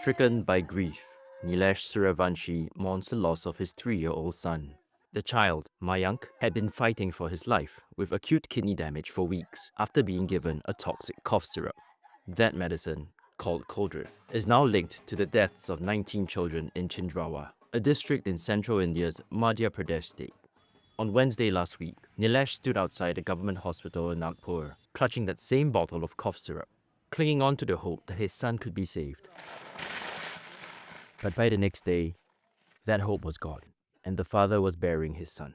Stricken by grief, Neelesh Suryavanshi mourns the loss of his 3-year-old son. The child, Mayank, had been fighting for his life with acute kidney damage for weeks after being given a toxic cough syrup. That medicine, called Coldriff, is now linked to the deaths of 19 children in Chhindrawa, a district in central India's Madhya Pradesh state. On Wednesday last week, Neelesh stood outside a government hospital in Nagpur, clutching that same bottle of cough syrup, clinging on to the hope that his son could be saved. But by the next day, that hope was gone, and the father was burying his son.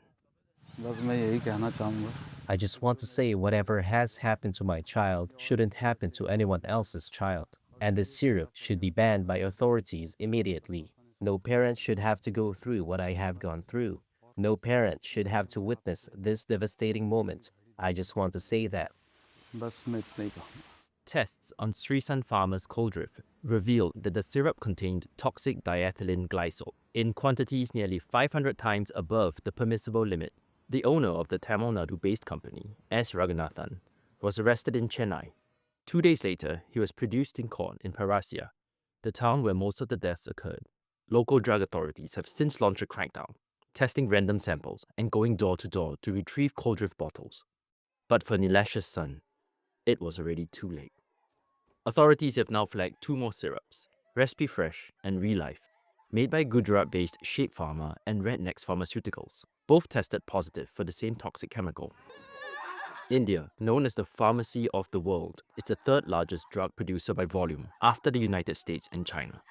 बस मैं यही कहना चाहूँगा I just want to say whatever has happened to my child shouldn't happen to anyone else's child. And this syrup should be banned by authorities immediately. No parent should have to go through what I have gone through. No parent should have to witness this devastating moment. I just want to say that. बस मैं इतना ही कहूँगा Tests on Stricken farmers' Coldriff revealed that the syrup contained toxic diethylene glycol in quantities nearly 500 times above the permissible limit. The owner of the Tamil Nadu-based company, S. Raghunathan, was arrested in Chennai. 2 days later, he was produced in court in Parasya, the town where most of the deaths occurred. Local drug authorities have since launched a crackdown, testing random samples and going door to door to retrieve Coldriff bottles. But for Neelesh's son, it was already too late. Authorities have now flagged 2 more syrups, Recipe Fresh and Relife, made by Gujarat-based Shape Pharma and Rednex Pharmaceuticals. Both tested positive for the same toxic chemical. India, known as the pharmacy of the world, is the 3rd largest drug producer by volume after the United States and China.